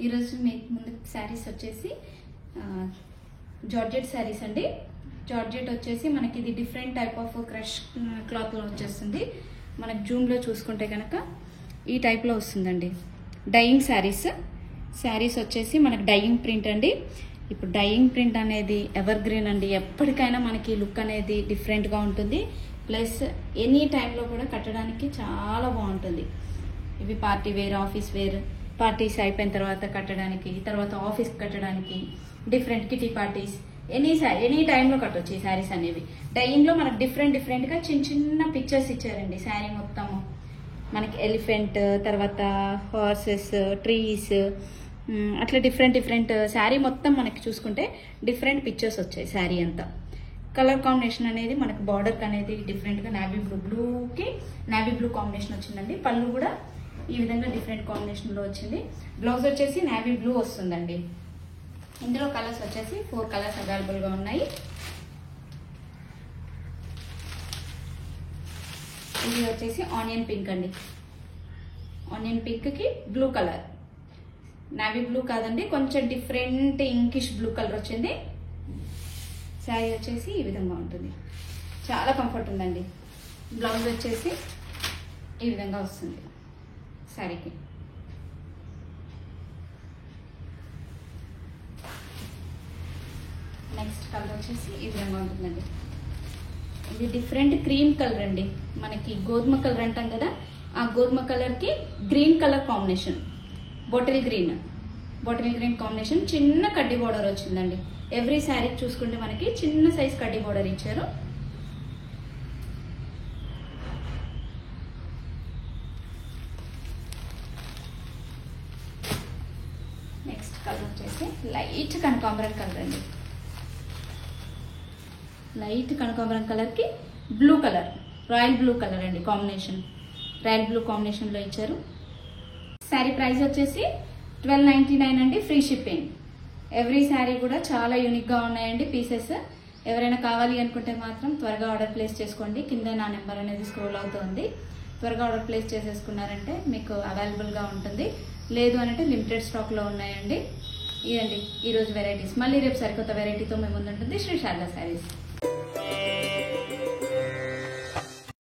ఈరోజు మీకు ముందు శారీస్ వచ్చేసి జార్జెట్ శారీస్ అండి. జార్జెట్ వచ్చేసి మనకి ఇది డిఫరెంట్ టైప్ ఆఫ్ క్రష్ క్లాత్లో వచ్చేస్తుంది. మనకి జూమ్లో చూసుకుంటే కనుక ఈ టైప్లో వస్తుందండి. డైయింగ్ శారీస్ వచ్చేసి మనకి డైయింగ్ ప్రింట్ అండి. ఇప్పుడు డైయింగ్ ప్రింట్ అనేది ఎవర్ గ్రీన్ అండి. ఎప్పటికైనా మనకి లుక్ అనేది డిఫరెంట్గా ఉంటుంది. ప్లస్ ఎనీ టైంలో కూడా కట్టడానికి చాలా బాగుంటుంది. ఇవి party wear, office wear, parties అయిపోయిన తర్వాత కట్టడానికి, తర్వాత ఆఫీస్కి కట్టడానికి, డిఫరెంట్ కిటీ పార్టీస్, ఎనీ టైంలో కట్టవచ్చు ఈ శారీస్ అనేవి. డైయింగ్లో మనకు డిఫరెంట్గా చిన్న చిన్న పిక్చర్స్ ఇచ్చారండి. శారీ మొత్తము మనకి ఎలిఫెంట్, తర్వాత హార్సెస్, ట్రీస్, అట్లా డిఫరెంట్ శారీ మొత్తం మనకి చూసుకుంటే డిఫరెంట్ పిక్చర్స్ వచ్చాయి. శారీ అంతా కలర్ కాంబినేషన్ అనేది మనకి బార్డర్కి అనేది డిఫరెంట్గా బ్లూకి నావీ బ్లూ కాంబినేషన్ వచ్చిందండి. పళ్ళు కూడా ఈ విధంగా డిఫరెంట్ కాంబినేషన్లో వచ్చింది. బ్లౌజ్ వచ్చేసి నావీ బ్లూ వస్తుందండి. ఇందులో కలర్స్ వచ్చేసి 4 కలర్స్ అవైలబుల్గా ఉన్నాయి. ఇది వచ్చేసి ఆనియన్ పింక్ అండి. ఆనియన్ పింక్కి బ్లూ కలర్, నావీ బ్లూ కాదండి, కొంచెం డిఫరెంట్ ఇంకిష్ బ్లూ కలర్ వచ్చింది. శారీ వచ్చేసి ఈ విధంగా ఉంటుంది. చాలా కంఫర్ట్ ఉందండి. బ్లౌజ్ వచ్చేసి ఈ విధంగా వస్తుంది శారీకి. నెక్స్ట్ కలర్ వచ్చేసి ఈ విధంగా ఉంటుందండి. ఇది డిఫరెంట్ క్రీమ్ కలర్ అండి. మనకి గోధుమ కలర్ అంటాం కదా, ఆ గోధుమ కలర్కి green colour combination, bottle green combination. చిన్న కడ్డీ బోర్డర్ వచ్చిందండి. ఎవ్రీ శారీ చూసుకుంటే మనకి చిన్న సైజ్ కడ్డీ బోర్డర్ ఇచ్చారు. నెక్స్ట్ కలర్ వచ్చేసి లైట్ కనకాంబరం కలర్ అండి. లైట్ కనకాంబరం కలర్కి blue colour, royal blue colour అండి కాంబినేషన్. రాయల్ బ్లూ కాంబినేషన్లో ఇచ్చారు. శారీ ప్రైస్ వచ్చేసి 1299 అండి, ఫ్రీ షిప్పింగ్. ఎవ్రీ శారీ కూడా చాలా యూనిక్గా ఉన్నాయండి పీసెస్. ఎవరైనా కావాలి అనుకుంటే మాత్రం త్వరగా ఆర్డర్ ప్లేస్ చేసుకోండి. కింద నా నెంబర్ అనేది స్క్రోల్ అవుతుంది. త్వరగా ఆర్డర్ ప్లేస్ చేసేసుకున్నారంటే మీకు అవైలబుల్గా ఉంటుంది. లేదు అంటే లిమిటెడ్ స్టాక్లో ఉన్నాయండి. ఇదండి ఈరోజు వెరైటీస్. మళ్ళీ రేపు సరికొత్త వెరైటీతో మేము ముందు ఉంటుంది శ్రీ శారదా శారీస్.